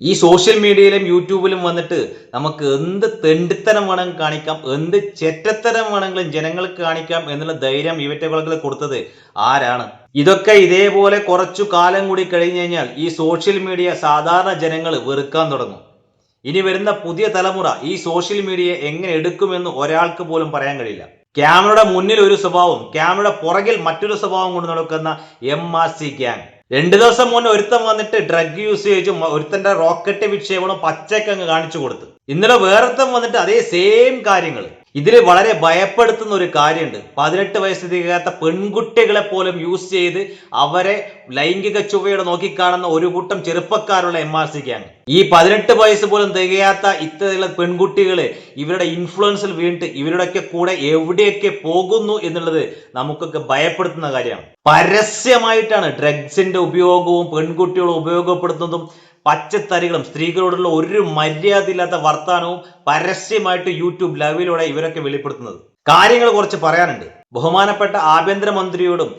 ഈ സോഷ്യൽ മീഡിയയിലും യൂട്യൂബിലും വന്നിട്ട് നമുക്ക് എന്ത് തെണ്ടിത്തരം വേണമെങ്കിലും കാണിക്കാം, എന്ത് ചെറ്റത്തരം വേണമെങ്കിലും ജനങ്ങൾക്ക് കാണിക്കാം എന്നുള്ള ധൈര്യം ഇവറ്റകൾക്ക് കൊടുത്തത് ആരാണ്? ഇതൊക്കെ ഇതേപോലെ കുറച്ചു കാലം കൂടി കഴിഞ്ഞു കഴിഞ്ഞാൽ ഈ സോഷ്യൽ മീഡിയ സാധാരണ ജനങ്ങൾ വെറുക്കാൻ തുടങ്ങും. ഇനി വരുന്ന പുതിയ തലമുറ ഈ സോഷ്യൽ മീഡിയ എങ്ങനെ എടുക്കുമെന്ന് ഒരാൾക്ക് പോലും പറയാൻ കഴിയില്ല. ക്യാമറയുടെ മുന്നിൽ ഒരു സ്വഭാവം, ക്യാമറയുടെ പുറകിൽ മറ്റൊരു സ്വഭാവം കൊണ്ട് നടക്കുന്ന MRC ഗ്യാങ്. 2 ദിവസം മുന്നേ ഒരുത്തൻ വന്നിട്ട് ഡ്രഗ് യൂസേജും ഒരുത്തന്റെ റോക്കറ്റ് വിക്ഷേപണം പച്ചക്കങ്ങ് കാണിച്ചു കൊടുത്തു. ഇന്നലെ വേറൊരുത്തൻ വന്നിട്ട് അതേ സെയിം കാര്യങ്ങൾ. ഇതിൽ വളരെ ഭയപ്പെടുത്തുന്ന ഒരു കാര്യമുണ്ട്. 18 വയസ്സ് തികയാത്ത പെൺകുട്ടികളെ പോലും യൂസ് ചെയ്ത് അവരെ ലൈംഗിക ചുവയോടെ നോക്കിക്കാണുന്ന ഒരു കൂട്ടം ചെറുപ്പക്കാരുള്ള MRC ഗ്യാങ്. ഈ 18 വയസ്സ് പോലും തികയാത്ത ഇത്തരത്തിലുള്ള പെൺകുട്ടികള് ഇവരുടെ ഇൻഫ്ലുവൻസിൽ വീണിട്ട് ഇവരുടെയൊക്കെ കൂടെ എവിടെയൊക്കെ പോകുന്നു എന്നുള്ളത് നമുക്കൊക്കെ ഭയപ്പെടുത്തുന്ന കാര്യമാണ്. പരസ്യമായിട്ടാണ് ഡ്രഗ്സിന്റെ ഉപയോഗവും പെൺകുട്ടികളും ഉപയോഗപ്പെടുത്തുന്നതും പച്ചത്തരികളും സ്ത്രീകളോടുള്ള ഒരു മര്യാദയില്ലാത്ത വർത്താനവും പരസ്യമായിട്ട് യൂട്യൂബ് ലൈവിലൂടെ ഇവരൊക്കെ വെളിപ്പെടുത്തുന്നത്. കാര്യങ്ങൾ കുറച്ച് പറയാനുണ്ട്. ബഹുമാനപ്പെട്ട ആഭ്യന്തരമന്ത്രിയോടും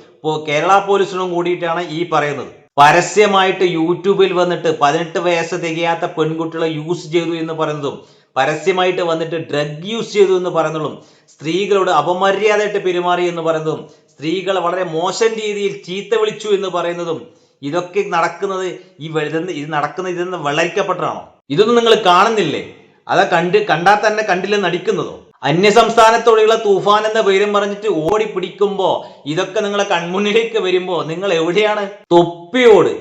കേരള പോലീസിനോടും കൂടിയിട്ടാണ് ഈ പറയുന്നത്. പരസ്യമായിട്ട് യൂട്യൂബിൽ വന്നിട്ട് 18 വയസ്സ് തികയാത്ത പെൺകുട്ടികളെ യൂസ് ചെയ്തു എന്ന് പറയുന്നതും പരസ്യമായിട്ട് വന്നിട്ട് ഡ്രഗ് യൂസ് ചെയ്തു എന്ന് പറയുന്നതും സ്ത്രീകളോട് അപമര്യാദയായിട്ട് പെരുമാറി എന്ന് പറയുന്നതും സ്ത്രീകളെ വളരെ മോശം രീതിയിൽ ചീത്ത വിളിച്ചു എന്ന് പറയുന്നതും ഇതൊക്കെ നടക്കുന്നത് ഇതെന്ന് വെള്ളരിക്കപ്പെട്ടതാണോ? ഇതൊന്നും നിങ്ങൾ കാണുന്നില്ലേ? അതാ കണ്ടാൽ തന്നെ കണ്ടില്ലെന്ന് നടിക്കുന്നതോ? അന്യസംസ്ഥാനത്തോടെയുള്ള തൂഫാൻ എന്ന പേരും പറഞ്ഞിട്ട് ഓടി പിടിക്കുമ്പോ ഇതൊക്കെ നിങ്ങളെ കൺമുന്നിലേക്ക് വരുമ്പോ നിങ്ങൾ എവിടെയാണ്? തൊപ്പിയോട്,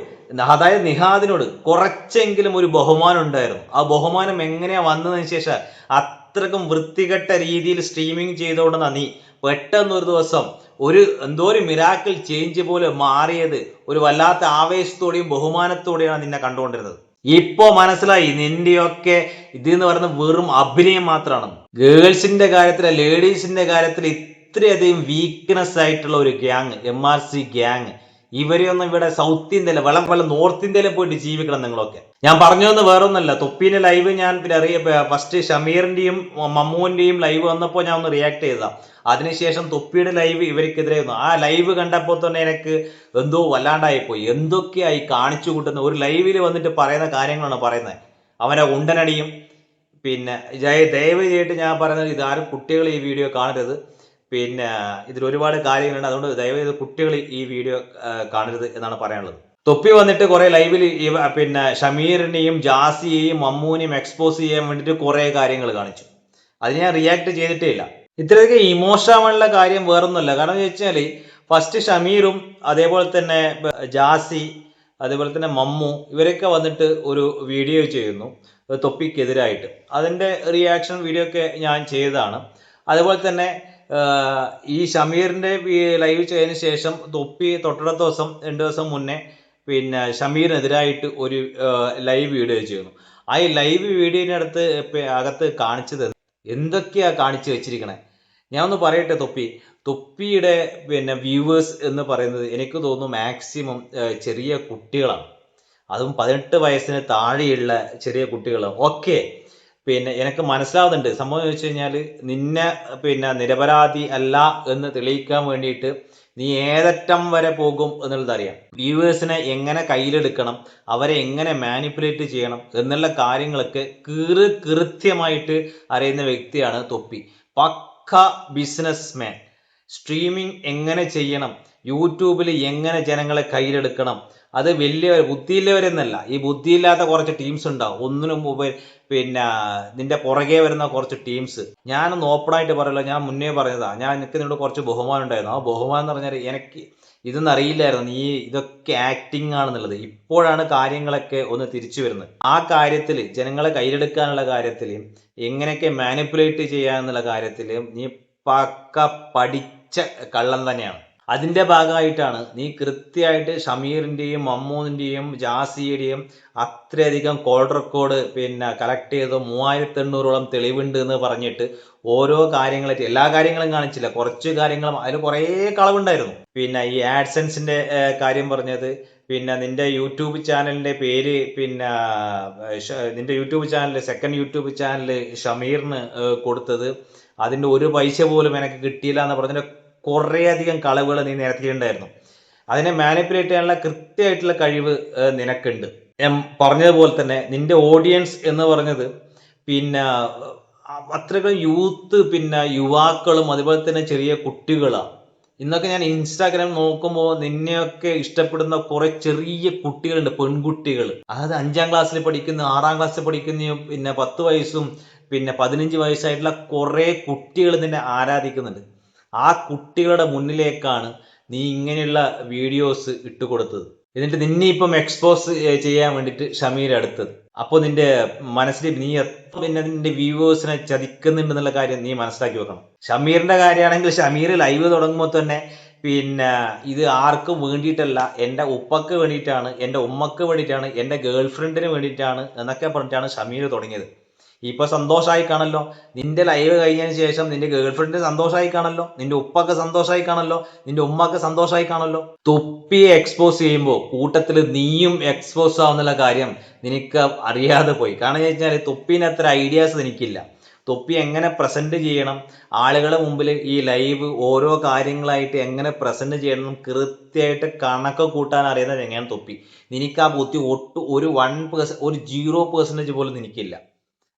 അതായത് നിഹാദിനോട് കുറച്ചെങ്കിലും ഒരു ബഹുമാനം ഉണ്ടായിരുന്നു. ആ ബഹുമാനം എങ്ങനെയാ വന്നതിന് ശേഷം അത്രക്കും വൃത്തികെട്ട രീതിയിൽ സ്ട്രീമിംഗ് ചെയ്തുകൊണ്ടെന്നാ നീ പെട്ടെന്ന് ഒരു ദിവസം എന്തോ ഒരു മിറാക്കിൾ ചേഞ്ച് പോലെ മാറിയത്? ഒരു വല്ലാത്ത ആവേശത്തോടെയും ബഹുമാനത്തോടെയാണ് നിന്നെ കണ്ടുകൊണ്ടിരുന്നത്. ഇപ്പോ മനസ്സിലായി നിന്റെയൊക്കെ ഇതെന്ന് പറയുന്നത് വെറും അഭിനയം മാത്രമാണ്. ഗേൾസിന്റെ കാര്യത്തിൽ, ലേഡീസിന്റെ കാര്യത്തിൽ ഇത്രയധികം വീക്ക്നെസ് ആയിട്ടുള്ള ഒരു ഗ്യാങ്, MRC ഗ്യാങ്. ഇവരെയൊന്നും ഇവിടെ സൗത്ത് ഇന്ത്യയിലെ വല്ല നോർത്ത് ഇന്ത്യയിലെ പോയിട്ട് ജീവിക്കണം നിങ്ങളൊക്കെ. ഞാൻ പറഞ്ഞതെന്ന് വേറൊന്നല്ല. തൊപ്പീന്റെ ലൈവ് ഞാൻ ഫസ്റ്റ് ഷമീറിന്റെയും മമ്മൂന്റെയും ലൈവ് വന്നപ്പോൾ ഞാൻ ഒന്ന് റിയാക്ട് ചെയ്തതാ. അതിനുശേഷം തൊപ്പിയുടെ ലൈവ് ഇവർക്കെതിരെ വന്നു. ആ ലൈവ് കണ്ടപ്പോൾ തന്നെ എനിക്ക് എന്തോ വല്ലാണ്ടായി പോയി. എന്തൊക്കെയായി കാണിച്ചു കൂട്ടുന്ന ഒരു ലൈവിൽ വന്നിട്ട് പറയുന്ന കാര്യങ്ങളാണ് പറയുന്നത്. അവനെ ഉണ്ടനടിയും. പിന്നെ ദയവ് ചെയ്തിട്ട് ഞാൻ പറയുന്നത്, ഇതാരും കുട്ടികൾ ഈ വീഡിയോ കാണരുത്. പിന്നെ ഇതിൽ ഒരുപാട് കാര്യങ്ങളുണ്ട്. അതുകൊണ്ട് ദയവ് ചെയ്ത് കുട്ടികൾ ഈ വീഡിയോ കാണരുത് എന്നാണ് പറയാനുള്ളത്. തൊപ്പി വന്നിട്ട് കുറെ ലൈവിൽ പിന്നെ ഷമീറിനെയും ജാസിയെയും മമ്മൂനെയും എക്സ്പോസ് ചെയ്യാൻ വേണ്ടിയിട്ട് കുറെ കാര്യങ്ങൾ കാണിച്ചു. അതിന് ഞാൻ റിയാക്ട് ചെയ്തിട്ടേ ഇല്ല. ഇത്രയൊക്കെ ഇമോഷണലുള്ള കാര്യം വേറൊന്നുമല്ല. കാരണം എന്ന് വെച്ചാൽ ഫസ്റ്റ് ഷമീറും അതേപോലെ തന്നെ ജാസി അതേപോലെ തന്നെ മമ്മു ഇവരൊക്കെ വന്നിട്ട് ഒരു വീഡിയോ ചെയ്യുന്നു തൊപ്പിക്കെതിരായിട്ട്. അതിൻ്റെ റിയാക്ഷൻ വീഡിയോ ഒക്കെ ഞാൻ ചെയ്തതാണ്. അതേപോലെ തന്നെ ഈ ഷമീറിന്റെ ലൈവ് ചെയ്തതിന് ശേഷം തൊപ്പി തൊട്ടടുത്ത ദിവസം 2 ദിവസം മുന്നേ പിന്നെ ഷമീറിനെതിരായിട്ട് ഒരു ലൈവ് വീഡിയോ ചെയ്യുന്നു. ആ ലൈവ് വീഡിയോയുടെ അകത്ത് കാണിച്ചത് എന്തൊക്കെയാ കാണിച്ചു വെച്ചിരിക്കണേ? ഞാൻ ഒന്ന് പറയട്ടെ. തൊപ്പിയുടെ പിന്നെ വ്യൂവേഴ്സ് എന്ന് പറയുന്നത് എനിക്ക് തോന്നുന്നു മാക്സിമം ചെറിയ കുട്ടികളാണ്. അതും 18 വയസ്സിന് താഴെയുള്ള ചെറിയ കുട്ടികൾ. ഓക്കെ, പിന്നെ എനിക്ക് മനസ്സിലാവുന്നുണ്ട്. സംഭവം എന്ന് വെച്ച് കഴിഞ്ഞാൽ നിന്നെ പിന്നെ നിരപരാധി അല്ല എന്ന് തെളിയിക്കാൻ വേണ്ടിയിട്ട് നീ ഏതറ്റം വരെ പോകും എന്നുള്ളത് അറിയാം. വ്യൂവേഴ്സിനെ എങ്ങനെ കയ്യിലെടുക്കണം, അവരെ എങ്ങനെ മാനിപ്പുലേറ്റ് ചെയ്യണം എന്നുള്ള കാര്യങ്ങളൊക്കെ കൃത്യമായിട്ട് അറിയുന്ന വ്യക്തിയാണ് തൊപ്പി. പക്ക ബിസിനസ് മാൻ. സ്ട്രീമിംഗ് എങ്ങനെ ചെയ്യണം, യൂട്യൂബിൽ എങ്ങനെ ജനങ്ങളെ കയ്യിലെടുക്കണം, അത് വലിയ ബുദ്ധിയില്ലവരെന്നല്ല. ഈ ബുദ്ധിയില്ലാത്ത കുറച്ച് ടീംസ് ഉണ്ടാവും. ഒന്നിനും പിന്നെ നിന്റെ പുറകെ വരുന്ന കുറച്ച് ടീംസ്. ഞാനൊന്ന് ഓപ്പണായിട്ട് പറയല്ലോ, ഞാൻ മുന്നേ പറഞ്ഞതാ. എനിക്ക് നിന്നോട് കുറച്ച് ബഹുമാനം ഉണ്ടായിരുന്നു. ആ ബഹുമാനം എന്ന് പറഞ്ഞാൽ എനിക്ക് ഇതൊന്നും അറിയില്ലായിരുന്നു നീ ഇതൊക്കെ ആക്ടിങ് ആണെന്നുള്ളത്. ഇപ്പോഴാണ് കാര്യങ്ങളൊക്കെ ഒന്ന് തിരിച്ചു വരുന്നത്. ആ കാര്യത്തിൽ ജനങ്ങളെ കയ്യിലെടുക്കാനുള്ള കാര്യത്തിൽ എങ്ങനെയൊക്കെ മാനിപ്പുലേറ്റ് ചെയ്യാന്നുള്ള കാര്യത്തിൽ നീ പക്ക പഠിച്ച കള്ളം തന്നെയാണ്. അതിന്റെ ഭാഗമായിട്ടാണ് നീ കൃത്യമായിട്ട് ഷമീറിന്റെയും മമ്മൂന്റെയും ജാസിയുടെയും അത്രയധികം കോൾ റെക്കോർഡ് പിന്നെ കളക്ട് ചെയ്ത് 3800ഓളം തെളിവുണ്ട് എന്ന് പറഞ്ഞിട്ട് ഓരോ കാര്യങ്ങളായിട്ട് എല്ലാ കാര്യങ്ങളും കാണിച്ചില്ല. കുറച്ച് കാര്യങ്ങളും അതിൽ കുറേ കളവുണ്ടായിരുന്നു. പിന്നെ ഈ ആഡ്സെൻസിന്റെ കാര്യം പറഞ്ഞത്, പിന്നെ നിന്റെ യൂട്യൂബ് ചാനലിന്റെ പേര്, പിന്നെ നിന്റെ YouTube channel second YouTube channel ഷമീറിന് കൊടുത്തത്, അതിന്റെ ഒരു പൈസ പോലും എനിക്ക് കിട്ടിയില്ല എന്ന് പറഞ്ഞിട്ട് കുറേ അധികം കളവുകൾ നീ നിരത്തിയിട്ടുണ്ടായിരുന്നു. അതിനെ മാനിപ്പുലേറ്റ് ചെയ്യാനുള്ള കൃത്യമായിട്ടുള്ള കഴിവ് നിനക്കുണ്ട്. ഞാൻ പറഞ്ഞതുപോലെ തന്നെ നിന്റെ ഓഡിയൻസ് എന്ന് പറഞ്ഞത് പിന്നെ അത്രകൾ യൂത്ത്, പിന്നെ യുവാക്കളും അതുപോലെ തന്നെ ചെറിയ കുട്ടികളാണ്. ഇന്നൊക്കെ ഞാൻ ഇൻസ്റ്റാഗ്രാം നോക്കുമ്പോൾ നിന്നെയൊക്കെ ഇഷ്ടപ്പെടുന്ന കുറെ ചെറിയ കുട്ടികളുണ്ട്, പെൺകുട്ടികൾ. അതായത് 5ാം ക്ലാസ്സിൽ പഠിക്കുന്ന, 6ാം ക്ലാസ്സിൽ പഠിക്കുന്ന, പിന്നെ 10 വയസ്സും പിന്നെ 15 വയസ്സായിട്ടുള്ള കുറെ കുട്ടികൾ നിന്നെ ആരാധിക്കുന്നുണ്ട്. ആ കുട്ടികളുടെ മുന്നിലേക്കാണ് നീ ഇങ്ങനെയുള്ള വീഡിയോസ് ഇട്ടുകൊടുത്തത്. എന്നിട്ട് നിന്നെ ഇപ്പം എക്സ്പോസ് ചെയ്യാൻ വേണ്ടിയിട്ട് ഷമീർ അടുത്തത്. അപ്പോൾ നിന്റെ മനസ്സിൽ നീ പിന്നെ നിന്റെ വ്യൂവേഴ്സിനെ ചതിക്കുന്നുണ്ടെന്നുള്ള കാര്യം നീ മനസ്സിലാക്കി വെക്കണം. ഷമീറിന്റെ കാര്യമാണെങ്കിൽ ഷമീർ ലൈവ് തുടങ്ങുമ്പോൾ തന്നെ പിന്നെ ഇത് ആർക്കും വേണ്ടിയിട്ടല്ല, എൻ്റെ ഉപ്പക്ക് വേണ്ടിയിട്ടാണ്, എൻ്റെ ഉമ്മക്ക് വേണ്ടിയിട്ടാണ്, എൻ്റെ ഗേൾ ഫ്രണ്ടിന് വേണ്ടിയിട്ടാണ് എന്നൊക്കെ പറഞ്ഞിട്ടാണ് ഷമീർ തുടങ്ങിയത്. ഇപ്പൊ സന്തോഷമായി കാണല്ലോ, നിന്റെ ലൈവ് കഴിഞ്ഞതിന് ശേഷം നിന്റെ ഗേൾ ഫ്രണ്ടിന് സന്തോഷമായി കാണല്ലോ, നിന്റെ ഉപ്പക്ക് സന്തോഷമായി കാണല്ലോ, നിന്റെ ഉമ്മക്ക് സന്തോഷമായി കാണല്ലോ. തൊപ്പിയെ എക്സ്പോസ് ചെയ്യുമ്പോൾ കൂട്ടത്തിൽ നീയും എക്സ്പോസ് ആവുന്നുള്ള കാര്യം നിനക്ക് അറിയാതെ പോയി. കാരണം എന്ന് വെച്ചാൽ തൊപ്പിന് അത്ര ഐഡിയാസ് എനിക്കില്ല. തൊപ്പി എങ്ങനെ പ്രസന്റ് ചെയ്യണം, ആളുകളുടെ മുമ്പിൽ ഈ ലൈവ് ഓരോ കാര്യങ്ങളായിട്ട് എങ്ങനെ പ്രസന്റ് ചെയ്യണം കൃത്യമായിട്ട് കണക്ക് കൂട്ടാൻ അറിയുന്നത് എങ്ങനെയാണ് തൊപ്പി. നിനക്ക് ആ ബുദ്ധി ഒരു 1%, ഒരു 0% പോലും നിനക്കില്ല.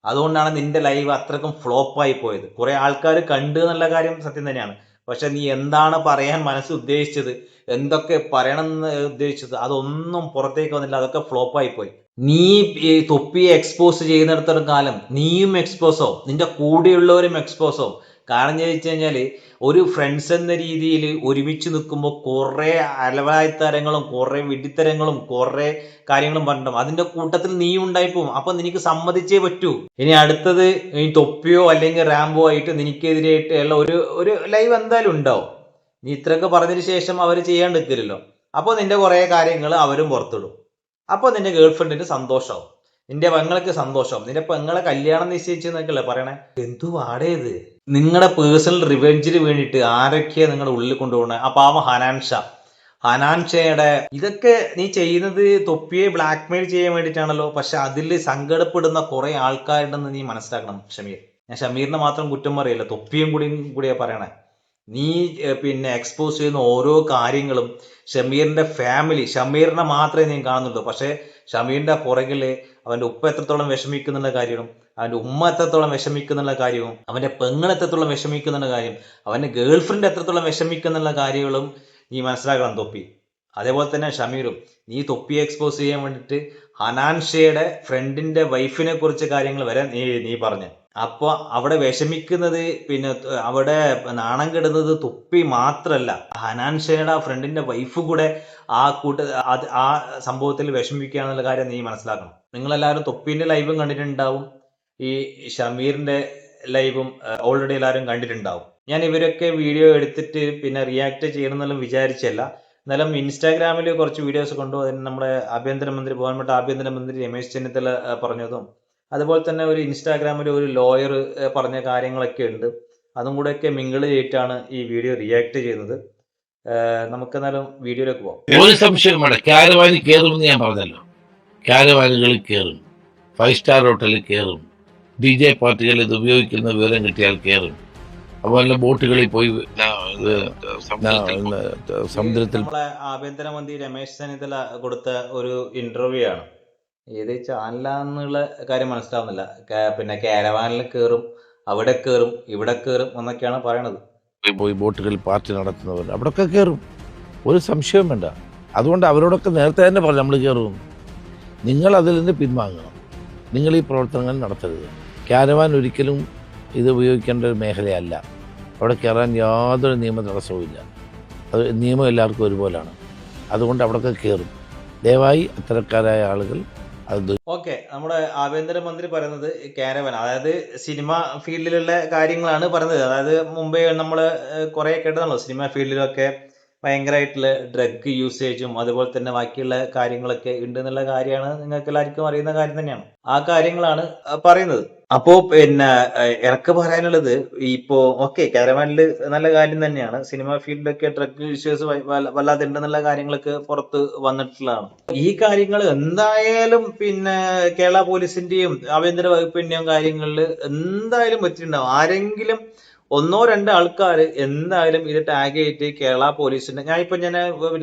അതുകൊണ്ടാണ് നിന്റെ ലൈവ് അത്രക്കും ഫ്ലോപ്പായി പോയത്. കുറെ ആൾക്കാർ കണ്ടു എന്നുള്ള കാര്യം സത്യം തന്നെയാണ്. പക്ഷെ നീ എന്താണ് പറയാൻ മനസ്സ് ഉദ്ദേശിച്ചത്, എന്തൊക്കെ പറയണം എന്ന് ഉദ്ദേശിച്ചത്, അതൊന്നും പുറത്തേക്ക് വന്നില്ല. അതൊക്കെ ഫ്ലോപ്പായി പോയി. നീ ഈ തൊപ്പിയെ എക്സ്പോസ് ചെയ്യുന്നിടത്തോളം കാലം നീയും എക്സ്പോസോ, നിന്റെ കൂടെയുള്ളവരും എക്സ്പോസോ. കാരണം എന്ന് വെച്ച് കഴിഞ്ഞാല് ഒരു ഫ്രണ്ട്സ് എന്ന രീതിയിൽ ഒരുമിച്ച് നിൽക്കുമ്പോൾ കുറെ അലവായ്ത്തരങ്ങളും കുറെ വിഡിത്തരങ്ങളും കുറെ കാര്യങ്ങളും പറഞ്ഞിട്ടും അതിന്റെ കൂട്ടത്തിൽ നീ ഉണ്ടായിപ്പോവും. അപ്പൊ നിനക്ക് സമ്മതിച്ചേ പറ്റൂ. ഇനി അടുത്തത് ഈ തൊപ്പിയോ അല്ലെങ്കിൽ റാംബോ ആയിട്ട് നിനക്കെതിരായിട്ട് ഉള്ള ഒരു ലൈവ് എന്തായാലും ഉണ്ടാവും. നീ ഇത്രയൊക്കെ പറഞ്ഞതിന് ശേഷം അവർ ചെയ്യാണ്ട് നിൽക്കില്ലല്ലോ. അപ്പോൾ നിന്റെ കുറെ കാര്യങ്ങൾ അവരും പുറത്തിടും. അപ്പോൾ നിന്റെ ഗേൾ ഫ്രണ്ടിന് സന്തോഷമാവും, നിന്റെ പെങ്ങൾക്ക് സന്തോഷമാവും. നിന്റെ പെങ്ങളെ കല്യാണം നിശ്ചയിച്ചെന്നൊക്കെയല്ലേ പറയണേ. എന്തു വാടേത്? നിങ്ങളുടെ പേഴ്സണൽ റിവെഞ്ചിന് വേണ്ടിയിട്ട് ആരൊക്കെയാണ് നിങ്ങളുടെ ഉള്ളിൽ കൊണ്ടുപോകണേ? ആ പാവം ഹനാൻഷയുടെ ഇതൊക്കെ നീ ചെയ്യുന്നത് തൊപ്പിയെ ബ്ലാക്ക്മെയിൽ ചെയ്യാൻ വേണ്ടിയിട്ടാണല്ലോ. പക്ഷെ അതിൽ സങ്കടപ്പെടുന്ന കുറെ ആൾക്കാരുണ്ടെന്ന് നീ മനസ്സിലാക്കണം ഷമീർ. ഞാൻ ഷമീറിനെ മാത്രം കുറ്റം പറയില്ല, തൊപ്പിയും കൂടിയാ പറയണേ. നീ പിന്നെ എക്സ്പോസ് ചെയ്യുന്ന ഓരോ കാര്യങ്ങളും ഷമീറിന്റെ ഫാമിലി, ഷമീറിനെ മാത്രമേ നീ കാണുന്നുള്ളൂ. പക്ഷെ ഷമീറിന്റെ പുറകില് അവന്റെ ഉപ്പ എത്രത്തോളം വിഷമിക്കുന്നുള്ള കാര്യവും, അവന്റെ ഉമ്മ എത്രത്തോളം വിഷമിക്കുന്നുള്ള കാര്യവും, അവന്റെ പെങ്ങൾ എത്രത്തോളം വിഷമിക്കുന്നുള്ള കാര്യം, അവന്റെ ഗേൾ ഫ്രണ്ട് എത്രത്തോളം വിഷമിക്കുന്നുള്ള കാര്യങ്ങളും നീ മനസ്സിലാക്കണം തൊപ്പി. അതേപോലെ തന്നെ ഷമീറും, നീ തൊപ്പിയെ എക്സ്പോസ് ചെയ്യാൻ വേണ്ടിയിട്ട് ഹനാൻഷയുടെ ഫ്രണ്ടിന്റെ വൈഫിനെ കുറിച്ച് കാര്യങ്ങൾ വരെ നീ പറഞ്ഞു. അപ്പൊ അവിടെ വിഷമിക്കുന്നത്, പിന്നെ അവിടെ നാണം കെടുന്നത് തൊപ്പി മാത്രല്ല, ഹനാൻഷയുടെ ആ ഫ്രണ്ടിന്റെ വൈഫ് കൂടെ ആ സംഭവത്തിൽ വിഷമിക്കുകയാണെന്നുള്ള കാര്യം നീ മനസ്സിലാക്കണം. നിങ്ങളെല്ലാവരും തൊപ്പിന്റെ ലൈവും കണ്ടിട്ടുണ്ടാവും, ഈ ഷമീറിന്റെ ലൈവും ഓൾറെഡി എല്ലാവരും കണ്ടിട്ടുണ്ടാവും. ഞാൻ ഇവരൊക്കെ വീഡിയോ എടുത്തിട്ട് പിന്നെ റിയാക്ട് ചെയ്യണമെന്നെല്ലാം വിചാരിച്ചല്ല. എന്നാലും ഇൻസ്റ്റാഗ്രാമിൽ കുറച്ച് വീഡിയോസ് കണ്ടു. അതിന് നമ്മുടെ ബഹുമാനപ്പെട്ട ആഭ്യന്തരമന്ത്രി രമേശ് ചെന്നിത്തല പറഞ്ഞതും, അതുപോലെ തന്നെ ഒരു ഇൻസ്റ്റാഗ്രാമിൽ ഒരു ലോയർ പറഞ്ഞ കാര്യങ്ങളൊക്കെ ഉണ്ട്. അതും കൂടെയൊക്കെ മിങ്കിൾ ചെയ്തിട്ടാണ് ഈ വീഡിയോ റിയാക്ട് ചെയ്യുന്നത്. നമുക്ക് എന്നാലും വീഡിയോയിലേക്ക് പോകാം. ഒരു സംശയം വേണ്ട, കാരവാനിൽ കയറുമെന്ന് ഞാൻ പറഞ്ഞല്ലോ. കാരവാനുകളിൽ കയറും, 5 സ്റ്റാർ ഹോട്ടലിൽ കയറും, DJ പാർട്ടികൾ ഇത് ഉപയോഗിക്കുന്ന വിവരം കിട്ടിയാൽ കയറും. അതുപോലെ ബോട്ടുകളിൽ പോയി സമുദ്രത്തിൽ. നമ്മളെ ആഭ്യന്തരമന്ത്രി രമേശ് ചെന്നിത്തല കൊടുത്ത ഒരു ഇന്റർവ്യൂ ആണ്. ഏത് ചാനലാന്നുള്ള കാര്യം മനസ്സിലാവുന്നില്ല. പിന്നെ കാരവാനിൽ കയറും, അവിടെ കയറും, ഇവിടെ കയറും എന്നൊക്കെയാണ് പറയണത്. പോയി ബോട്ടുകളിൽ പാർട്ടി നടത്തുന്നവർ അവിടെയൊക്കെ കയറും, ഒരു സംശയവും വേണ്ട. അതുകൊണ്ട് അവരോടൊക്കെ നേരത്തെ തന്നെ പറഞ്ഞു നമ്മൾ കയറും. നിങ്ങൾ അതിൽ നിന്ന് പിൻവാങ്ങണം, നിങ്ങൾ ഈ പ്രവർത്തനങ്ങൾ നടത്തരുത്. കാരവാൻ ഒരിക്കലും ഇത് ഉപയോഗിക്കേണ്ട ഒരു മേഖലയല്ല. അവിടെ കയറാൻ യാതൊരു നിയമ തടസ്സവുമില്ല. അത് നിയമം എല്ലാവർക്കും ഒരുപോലെയാണ്. അതുകൊണ്ട് അവിടെയൊക്കെ കയറും. ദയവായി അത്തരക്കാരായ ആളുകൾ അത്. ഓക്കെ, നമ്മുടെ ആഭ്യന്തരമന്ത്രി പറയുന്നത് കാരവൻ, അതായത് സിനിമ ഫീൽഡിലുള്ള കാര്യങ്ങളാണ് പറയുന്നത്. അതായത് മുമ്പേ നമ്മൾ കുറെ കേട്ടതാണല്ലോ, സിനിമ ഫീൽഡിലൊക്കെ ഭയങ്കരമായിട്ടുള്ള ഡ്രഗ് യൂസേജും അതുപോലെ തന്നെ ബാക്കിയുള്ള കാര്യങ്ങളൊക്കെ ഉണ്ട് എന്നുള്ള കാര്യമാണ് നിങ്ങൾക്ക് എല്ലാവർക്കും അറിയുന്ന കാര്യം തന്നെയാണ്. ആ കാര്യങ്ങളാണ് പറയുന്നത്. അപ്പോ പിന്നെ എനിക്ക് പറയാനുള്ളത്, ഇപ്പോ ഓക്കെ കാരവാനിൽ നല്ല കാര്യം തന്നെയാണ്, സിനിമ ഫീൽഡിലൊക്കെ ഡ്രഗ് ഇഷ്യൂസ് വല്ലാതെ ഉണ്ടെന്നുള്ള കാര്യങ്ങളൊക്കെ പുറത്ത് വന്നിട്ടുള്ളതാണ്. ഈ കാര്യങ്ങൾ എന്തായാലും പിന്നെ കേരള പോലീസിന്റെയും ആഭ്യന്തര വകുപ്പിന്റെയും കാര്യങ്ങളിൽ എന്തായാലും പറ്റിയിട്ടുണ്ടാവും. ആരെങ്കിലും 1-2 ആൾക്കാർ എന്തായാലും ഇത് ടാഗ് ചെയ്തിട്ട് കേരള പോലീസിന്റെ, ഞാൻ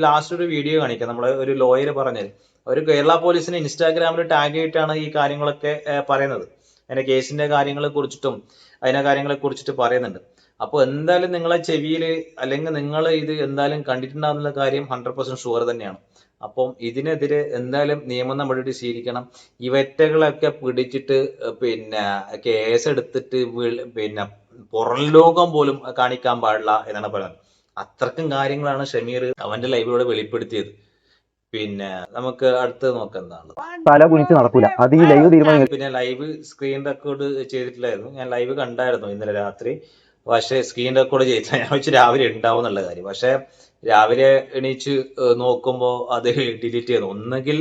ലാസ്റ്റ് ഒരു വീഡിയോ കാണിക്കാം. നമ്മളെ ഒരു ലോയർ പറഞ്ഞത്, അവർ കേരള പോലീസിന് ഇൻസ്റ്റാഗ്രാമിൽ ടാഗ് ചെയ്തിട്ടാണ് ഈ കാര്യങ്ങളൊക്കെ പറയുന്നത്. അതിന്റെ കേസിന്റെ കാര്യങ്ങളെ കുറിച്ചിട്ടും അതിന്റെ കാര്യങ്ങളെ കുറിച്ചിട്ട് പറയുന്നുണ്ട്. അപ്പോൾ എന്തായാലും നിങ്ങളെ ചെവിയിൽ അല്ലെങ്കിൽ നിങ്ങൾ ഇത് എന്തായാലും കണ്ടിട്ടുണ്ടാകുന്ന കാര്യം 100% ഷുവർ തന്നെയാണ്. അപ്പം ഇതിനെതിരെ എന്തായാലും നിയമ നടപടി സ്വീകരിക്കണം. ഇവറ്റകളൊക്കെ പിടിച്ചിട്ട് പിന്നെ കേസെടുത്തിട്ട് പിന്നെ പുറം ലോകം പോലും കാണിക്കാൻ പാടില്ല എന്നാണ് പറയുന്നത്. അത്രക്കും കാര്യങ്ങളാണ് ഷമീർ അവന്റെ ലൈവിലൂടെ വെളിപ്പെടുത്തിയത്. പിന്നെ നമുക്ക് അടുത്തത് നോക്കാം എന്താണ്. തല കുനിച്ച് നടക്കൂല. അത് ഈ ലൈവ് തീരുമാനം. പിന്നെ ലൈവ് സ്ക്രീൻ റെക്കോർഡ് ചെയ്തിട്ടില്ലായിരുന്നു. ഞാൻ ലൈവ് കണ്ടായിരുന്നു ഇന്നലെ രാത്രി. പക്ഷെ സ്ക്രീൻ റെക്കോർഡ് ചെയ്തില്ല. ഞാൻ വെച്ച് രാവിലെ ഉണ്ടാവും എന്നുള്ള കാര്യം. പക്ഷെ രാവിലെ എണീച്ച് നോക്കുമ്പോൾ അത് ഡിലീറ്റ് ചെയ്തു. ഒന്നുകിൽ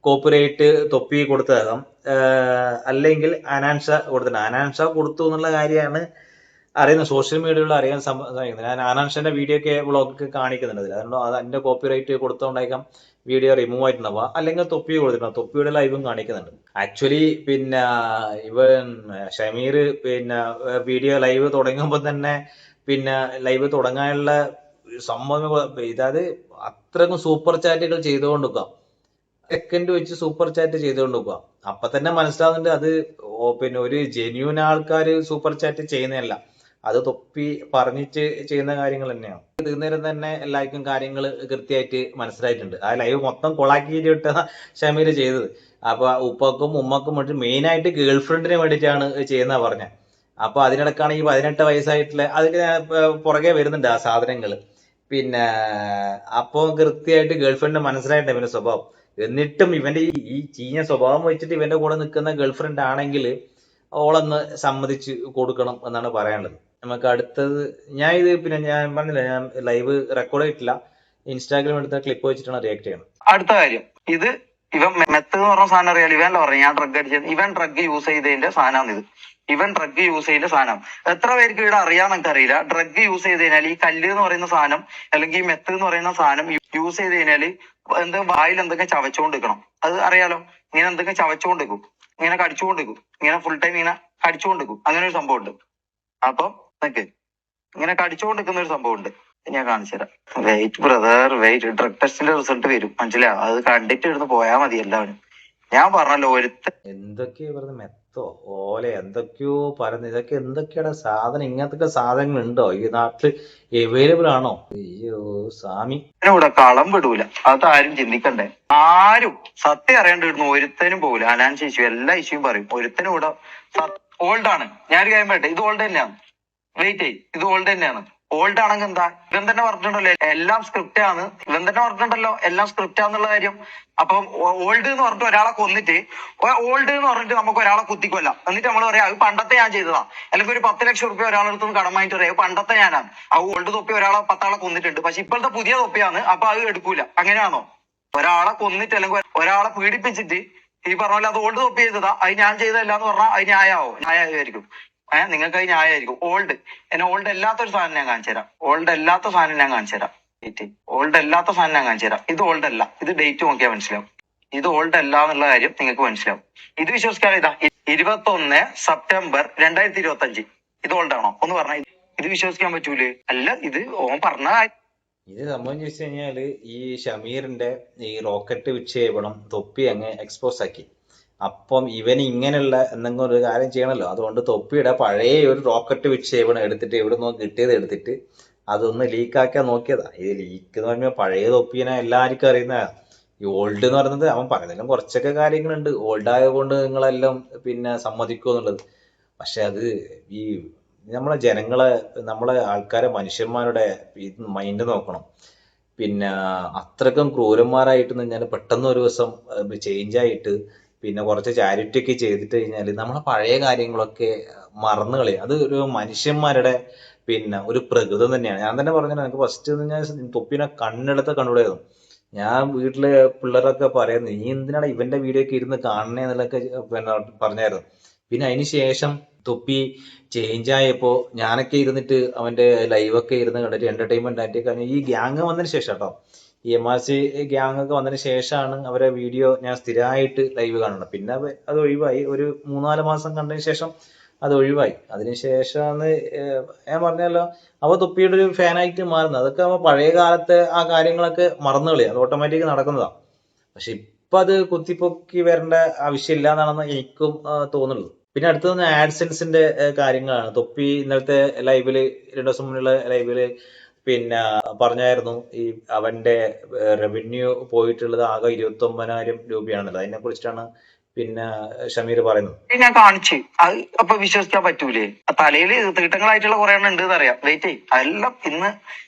കോപ്പിറൈറ്റ് തൊപ്പി കൊടുത്തതാകാം, അല്ലെങ്കിൽ അനാൻഷ കൊടുത്തിട്ടുണ്ട്. അനാൻഷ കൊടുത്തു എന്നുള്ള കാര്യമാണ് അറിയുന്നത്, സോഷ്യൽ മീഡിയയിൽ അറിയാൻ സാധിക്കുന്നത്. ഞാൻ ആനാൻഷന്റെ വീഡിയോ ഒക്കെ വ്ളോഗൊക്കെ കാണിക്കുന്നുണ്ട് അതിൽ. അതുകൊണ്ട് അത് അതിന്റെ കോപ്പിറൈറ്റ് കൊടുത്തോണ്ടായിരിക്കാം വീഡിയോ റിമൂവ് ആയിട്ടുണ്ടാവുക, അല്ലെങ്കിൽ തൊപ്പി കൊടുത്തിട്ടുണ്ടാവും. തൊപ്പിയുടെ ലൈവും കാണിക്കുന്നുണ്ട്. ആക്ച്വലി പിന്നെ ഇവൻ ഷമീർ പിന്നെ വീഡിയോ ലൈവ് തുടങ്ങുമ്പോൾ തന്നെ പിന്നെ ലൈവ് തുടങ്ങാനുള്ള സംഭവം ഇതായത് അത്രക്കും സൂപ്പർ ചാറ്റുകൾ ചെയ്തുകൊണ്ടിരിക്കുക. സെക്കൻഡ് വെച്ച് സൂപ്പർ ചാറ്റ് ചെയ്തുകൊണ്ടിരിക്കുക. അപ്പൊ തന്നെ മനസ്സിലാവുന്നുണ്ട് അത് പിന്നെ ഒരു ജെന്യൂൻ ആൾക്കാർ സൂപ്പർ ചാറ്റ് ചെയ്യുന്നതല്ല, അത് തൊപ്പി പറഞ്ഞിട്ട് ചെയ്യുന്ന കാര്യങ്ങൾ തന്നെയാണ്. തീർന്നേരം തന്നെ എല്ലാവർക്കും കാര്യങ്ങൾ കൃത്യമായിട്ട് മനസ്സിലായിട്ടുണ്ട്. ആ ലൈവ് മൊത്തം കൊളാക്കിയിട്ട് വിട്ട ഷമീർ ചെയ്തത്. അപ്പൊ ഉപ്പക്കും ഉമ്മക്കും വേണ്ടി മെയിൻ ആയിട്ട് ഗേൾ ഫ്രണ്ടിന് വേണ്ടിയിട്ടാണ് ചെയ്യുന്ന പറഞ്ഞത്. അപ്പൊ അതിനിടക്കാണ് ഈ 18 വയസ്സായിട്ടുള്ള അതിന് പുറകെ വരുന്നുണ്ട് ആ സാധനങ്ങൾ. പിന്നെ അപ്പൊ കൃത്യമായിട്ട് ഗേൾ ഫ്രണ്ടിന് മനസ്സിലായിട്ടുണ്ട് ഇവന്റെ സ്വഭാവം. എന്നിട്ടും ഇവന്റെ ഈ ചീഞ്ഞ സ്വഭാവം വെച്ചിട്ട് ഇവന്റെ കൂടെ നിൽക്കുന്ന ഗേൾ ഫ്രണ്ട് ആണെങ്കിൽ ഓളൊന്ന് സമ്മതിച്ച് കൊടുക്കണം എന്നാണ് പറയാനുള്ളത്. നമുക്ക് അടുത്തത് പിന്നെ ഞാൻ പറഞ്ഞില്ല, ഞാൻ ലൈവ് റെക്കോർഡ് ചെയ്തിട്ടില്ല, ഇൻസ്റ്റാഗ്രാം എടുത്ത ക്ലിപ്പ് വെച്ചിട്ടാണ് റിയാക്ട് ചെയ്യണം. അടുത്ത കാര്യം, ഇത് ഇവൻ മെത്ത് എന്ന് പറഞ്ഞ സാധനം അറിയാലോ. ഇവൻ പറഞ്ഞു ഞാൻ ഡ്രഗ് അടിച്ചത്. ഇവൻ ഡ്രഗ് യൂസ് ചെയ്തതിന്റെ സാധനമാണ് ഇത്. ഇവൻ ഡ്രഗ് യൂസ് ചെയ്ത സാധനം എത്ര പേർക്ക് ഇവിടെ അറിയാമെന്ന് അറിയില്ല. ഡ്രഗ് യൂസ് ചെയ്ത് കഴിഞ്ഞാൽ ഈ കല്ല് എന്ന് പറയുന്ന സാധനം അല്ലെങ്കിൽ ഈ മെത്ത് എന്ന് പറയുന്ന സാധനം യൂസ് ചെയ്ത് കഴിഞ്ഞാൽ വായിൽ എന്തൊക്കെ ചവച്ചുകൊണ്ടിരിക്കണം. അത് അറിയാലോ. ഇങ്ങനെ എന്തൊക്കെ ചവച്ചുകൊണ്ടിരിക്കും, ഇങ്ങനെ കടിച്ചുകൊണ്ടിരിക്കും, ഇങ്ങനെ ഫുൾ ടൈം ഇങ്ങനെ കടിച്ചുകൊണ്ടിരിക്കും. അങ്ങനെ ഒരു സംഭവം ഉണ്ട്. അപ്പൊ ഇങ്ങനെ കടിച്ചുകൊണ്ടിരിക്കുന്ന ഒരു സംഭവം ഉണ്ട്. ഞാൻ കാണിച്ചു തരാം. Wait brother, wait. ഡ്രഗ് ടെസ്റ്റിന്റെ റിസൾട്ട് വരും, മനസ്സിലാവും. അത് കണ്ടിട്ട് ഇരുന്ന് പോയാൽ മതി എല്ലാവരും. ഞാൻ പറഞ്ഞല്ലോ എന്തൊക്കെയോ പറഞ്ഞ മെത്തോ ഓലെ എന്തൊക്കെയോ പറയുന്നത്. ഇതൊക്കെ എന്തൊക്കെയാണ് സാധനം? ഇങ്ങനത്തെ സാധനങ്ങൾ ഉണ്ടോ ഈ നാട്ടിൽ? അവൈലബിൾ ആണോ? അയ്യോ സ്വാമി, ഇവിടെ കളം വിടൂല. അതാരും ചിന്തിക്കണ്ടേ. ആരും സത്യം അറിയാണ്ട് ഇടുന്നു ഒരുത്തനും പോകില്ല. അനാൻസ് ഇഷ്യൂ എല്ലാ ഇഷ്യൂയും പറയും. ഒരുത്തനും ഇവിടെ ഓൾഡ് ആണ്. ഞാനൊരു കാര്യം പറയട്ടെ, ഇത് ഓൾഡ് തന്നെയാണ്. വെയിറ്റ് ചെയ്, ഇത് ഓൾഡ് തന്നെയാണ്. ഓൾഡ് ആണെങ്കിൽ എന്താ, ഇവൻ തന്നെ പറഞ്ഞിട്ടുണ്ടല്ലോ എല്ലാം സ്ക്രിപ്റ്റ് ആണ്. ഇവൻ തന്നെ പറഞ്ഞിട്ടുണ്ടല്ലോ എല്ലാം സ്ക്രിപ്റ്റ് ആണെന്നുള്ള കാര്യം. അപ്പം ഓൾഡ് എന്ന് പറഞ്ഞിട്ട് ഒരാളെ കൊന്നിട്ട്, ഓൾഡ് എന്ന് പറഞ്ഞിട്ട് നമുക്ക് ഒരാളെ കുത്തിക്കൊല്ലാം. എന്നിട്ട് നമ്മൾ പറയാം അത് പണ്ടത്തെ ഞാൻ ചെയ്തതാ. അല്ലെങ്കിൽ ഒരു 10 ലക്ഷം റുപ്യ ഒരാളെടുത്ത് കടമായിട്ട് പറയാം പണ്ടത്തെ ഞാനാണ്. ആ ഓൾഡ് തൊപ്പി ഒരാളെ 10 ആളെ കൊന്നിട്ടുണ്ട്, പക്ഷെ ഇപ്പോഴത്തെ പുതിയ തൊപ്പിയാണ്, അപ്പൊ അത് എടുക്കൂല. അങ്ങനെയാണോ? ഒരാളെ കൊന്നിട്ട് അല്ലെങ്കിൽ ഒരാളെ പീഡിപ്പിച്ചിട്ട് ഈ പറഞ്ഞ പോലെ അത് ഓൾഡ് തൊപ്പി ചെയ്തതാ, അത് ഞാൻ ചെയ്തതല്ല എന്ന് പറഞ്ഞാൽ അത് ന്യായമായിരിക്കും. നിങ്ങൾക്ക് അത് ന്യായമായിരിക്കും. ഓൾഡ് ഓൾഡ് അല്ലാത്തൊരു സാധനം ഞാൻ കാണിച്ചു തരാം. ഓൾഡ് അല്ലാത്ത സാധനം ഞാൻ കാണിച്ചു തരാം. ഓൾഡ് അല്ലാത്ത സാധനം ഞാൻ കാണിച്ചു തരാം. ഇത് ഓൾഡ് അല്ല. ഇത് ഡേറ്റ് നോക്കിയാൽ മനസ്സിലാവും. ഇത് ഓൾഡ് അല്ല എന്നുള്ള കാര്യം നിങ്ങൾക്ക് മനസ്സിലാവും. ഇത് വിശ്വസിക്കാതെ ഇതാ 21 സെപ്റ്റംബർ 2025. ഇത് ഓൾഡ് ആണോ ഒന്ന് പറഞ്ഞാൽ ഇത് വിശ്വസിക്കാൻ പറ്റൂലേ? അല്ല, ഇത് ഓൻ പറഞ്ഞ ഇത് സംഭവം ചോദിച്ചു കഴിഞ്ഞാല് ഈ ഷമീറിന്റെ ഈ റോക്കറ്റ് വിക്ഷേപണം തൊപ്പി അങ്ങ് എക്സ്പോസ് ആക്കി. അപ്പം ഇവന് ഇങ്ങനെയുള്ള എന്തെങ്കിലും ഒരു കാര്യം ചെയ്യണമല്ലോ. അതുകൊണ്ട് തൊപ്പിയുടെ പഴയ ഒരു റോക്കറ്റ് വിക്ഷേപണം എടുത്തിട്ട് എവിടെ നിന്ന് കിട്ടിയത് എടുത്തിട്ട് അതൊന്ന് ലീക്കാക്കാൻ നോക്കിയതാ. ഇത് ലീക്ക് എന്ന് പറയുമ്പോൾ പഴയ തൊപ്പിനെ എല്ലാവർക്കും അറിയുന്നതാണ്. ഈ ഓൾഡ് എന്ന് പറയുന്നത് അവൻ പറഞ്ഞതിലും കുറച്ചൊക്കെ കാര്യങ്ങളുണ്ട്. ഓൾഡ് ആയതുകൊണ്ട് നിങ്ങളെല്ലാം പിന്നെ സമ്മതിക്കുക എന്നുള്ളത്. പക്ഷെ അത് ഈ നമ്മളെ ജനങ്ങളെ, നമ്മളെ ആൾക്കാരെ, മനുഷ്യന്മാരുടെ മൈൻഡ് നോക്കണം. പിന്നെ അത്രക്കും ക്രൂരന്മാരായിട്ട് ഞാൻ പെട്ടെന്ന് ഒരു ദിവസം ചേഞ്ച് ആയിട്ട് പിന്നെ കുറച്ച് ചാരിറ്റി ഒക്കെ ചെയ്തിട്ട് കഴിഞ്ഞാൽ നമ്മളെ പഴയ കാര്യങ്ങളൊക്കെ മറന്നു കളയും. അത് ഒരു മനുഷ്യന്മാരുടെ പിന്നെ ഒരു പ്രകൃതം തന്നെയാണ്. ഞാൻ തന്നെ പറഞ്ഞത്, എനിക്ക് ഫസ്റ്റ് ഞാൻ തൊപ്പിനെ കണ്ണെടുത്ത് കണ്ടുകൂടായിരുന്നു. ഞാൻ വീട്ടിലെ പിള്ളേരൊക്കെ പറയുന്നു നീ എന്തിനാണ് ഇവന്റെ വീഡിയോ ഒക്കെ ഇരുന്ന് കാണണേ എന്നുള്ളതൊക്കെ പിന്നെ പറഞ്ഞായിരുന്നു. പിന്നെ അതിന് ശേഷം തൊപ്പി ചേഞ്ച് ആയപ്പോ ഞാനൊക്കെ ഇരുന്നിട്ട് അവന്റെ ലൈവൊക്കെ ഇരുന്ന് കണ്ടിട്ട് എന്റർടൈൻമെന്റ് ആയിട്ട്. കാരണം ഈ ഗ്യാങ് വന്നതിന് ശേഷം കേട്ടോ, ഈ MRC ഗ്യാങ് ഒക്കെ വന്നതിന് ശേഷമാണ് അവരെ വീഡിയോ ഞാൻ സ്ഥിരമായിട്ട് ലൈവ് കാണുന്നത്. പിന്നെ അത് ഒഴിവായി. ഒരു 3-4 മാസം കണ്ടതിന് ശേഷം അത് ഒഴിവായി. അതിനുശേഷമാണ് ഞാൻ പറഞ്ഞല്ലോ അവ തൊപ്പിയുടെ ഒരു ഫാനായിട്ട് മാറുന്നത്. അതൊക്കെ അവ പഴയ കാലത്തെ ആ കാര്യങ്ങളൊക്കെ മറന്നു കളി, അത് ഓട്ടോമാറ്റിക് നടക്കുന്നതാണ്. പക്ഷെ ഇപ്പൊ അത് കുത്തിപ്പൊക്കി വരേണ്ട ആവശ്യമില്ല എന്നാണെന്ന് എനിക്കും തോന്നുന്നത്. പിന്നെ അടുത്തത് ആഡ്സെൻസിന്റെ കാര്യങ്ങളാണ്. തൊപ്പി ഇന്നലത്തെ ലൈവില് 2 ദിവസം മുന്നുള്ള ലൈവില് പിന്നെ പറഞ്ഞായിരുന്നു ഈ അവന്റെ റവന്യൂ പോയിട്ടുള്ളത് ആകെ 29,000 രൂപയാണല്ലോ. അതിനെ കുറിച്ചിട്ടാണ് പിന്നെ ഷമീർ പറയുന്നത്. ഞാൻ കാണിച്ച് അത് അപ്പൊ വിശ്വസിക്കാൻ പറ്റൂലേ? തലയില് തീട്ടങ്ങളായിട്ടുള്ള കുറെ എണ്ണം ഉണ്ട് എന്നറിയാം. വെയിറ്റ് ചെയ്യും. അതെല്ലാം ഇന്ന്